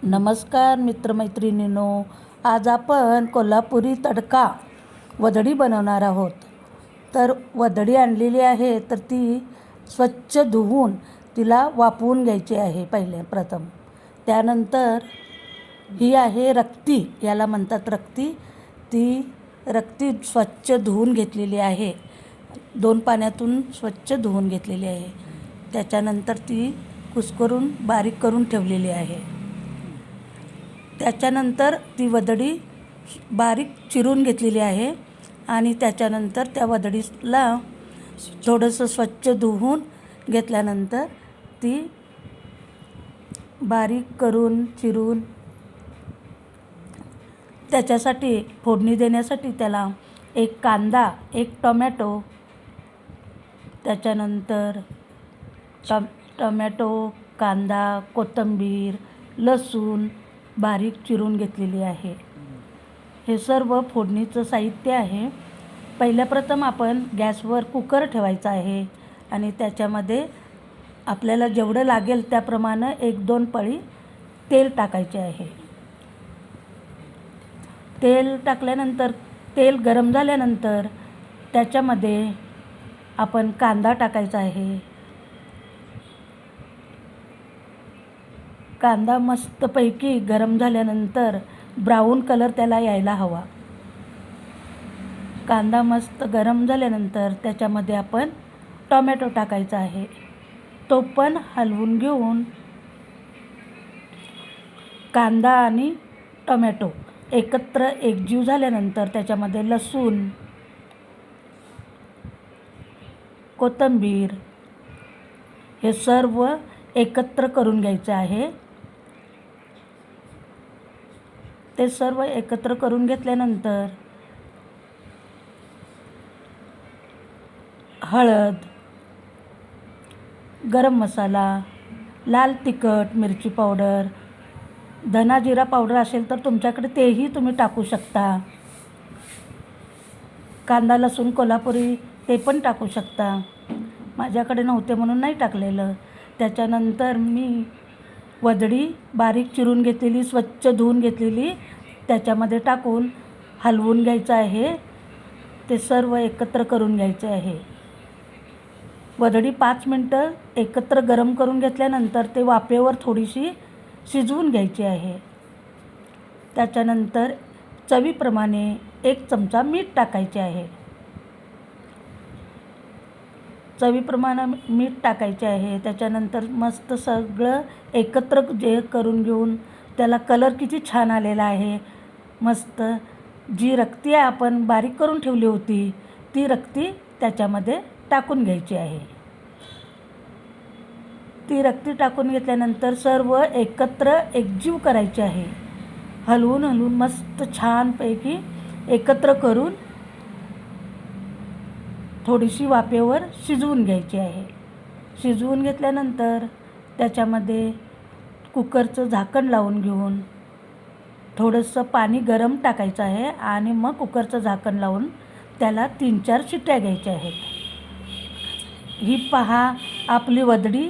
नमस्कार मित्रमैत्रिणींनो, आज आपण कोल्हापुरी तडका वदडी बनवणार आहोत. तर वदडी आणलेली आहे, तर ती स्वच्छ धुवून तिला वाफवून घ्यायची आहे प्रथम. त्यानंतर ही आहे रक्ती, याला म्हणतात रक्ती. ती रक्ती स्वच्छ धुवून घेतलेली आहे, 2 पाण्यातून स्वच्छ धुवून घेतलेली आहे. त्याच्यानंतर ती कुस्करून बारीक करून ठेवलेली आहे. त्याच्यानंतर ती वदडी बारीक चिरून घेतलेली आहे आणि त्याच्यानंतर त्या वदडीला थोडंसं स्वच्छ धुवून घेतल्यानंतर ती बारीक करून चिरून त्याच्यासाठी फोडणी देण्यासाठी त्याला एक कांदा, एक टोमॅटो, त्याच्यानंतर टोमॅटो, कांदा, कोथिंबीर, लसूण बारीक चिरून घेतलेली आहे. हे सर्व फोडणीचं साहित्य आहे. प्रथम आपण गॅसवर कुकर ठेवायचा आहे आणि त्याच्यामध्ये आपल्याला जेवढं लागेल त्याप्रमाणे 1-2 पळी तेल टाकायचे आहे. तेल टाकल्यानंतर तेल गरम झाल्यानंतर त्याच्यामध्ये आपण कांदा टाकायचा आहे. कांदा मस्तपैकी गरम झाल्यानंतर ब्राऊन कलर त्याला यायला हवा. कांदा मस्त गरम झाल्यानंतर त्याच्यामध्ये आपण टोमॅटो टाकायचा आहे. तो पण हलवून घेऊन कांदा आणि टोमॅटो एकत्र एकजीव झाल्यानंतर त्याच्यामध्ये लसूण, कोथिंबीर हे सर्व एकत्र करून घ्यायचं आहे. ते सर्व एकत्र करून घेतल्यानंतर हळद, गरम मसाला, लाल तिखट, मिरची पावडर, धना जिरा पावडर असेल तर तुमच्याकडे तेही तुम्ही टाकू शकता. कांदा लसूण कोल्हापुरी ते पण टाकू शकता. माझ्याकडे नव्हते म्हणून नाही टाकलेलं. त्याच्यानंतर मी वदडी बारीक चिरून घेतलेली, स्वच्छ धुवून घेतलेली त्याच्यामध्ये टाकून हलवून घ्यायचं आहे. ते सर्व एकत्र करून घ्यायचे आहे. वदडी 5 मिनटं एकत्र गरम करून घेतल्यानंतर ते वाफेवर थोडीशी शिजवून घ्यायची आहे. त्याच्यानंतर चवीप्रमाणे 1 चमचा मीठ टाकायचे आहे. चवीप्रमाणे मीठ टाकायचे आहे. त्याच्यानंतर मस्त सगळं एकत्र करून घेऊन त्याला कलर किती छान आलेला आहे. मस्त जी रक्ती आपण बारीक करून ठेवली होती ती रक्ती त्याच्यामध्ये टाकून घ्यायची आहे. ती रक्ती टाकून घेतल्यानंतर सर्व एकत्र एकजीव करायची आहे. हलवून हलवून मस्त छानपैकी एकत्र करून थोडीशी वाफेवर शिजवून घ्यायची आहे. शिजवून घेतल्यानंतर त्याच्यामध्ये कुकरचं झाकण लावून घेऊन थोडंसं पाणी गरम टाकायचं आहे आणि मग कुकरचं झाकण लावून त्याला 3-4 शिट्ट्या घ्यायच्या आहेत. ही पहा आपली वदडी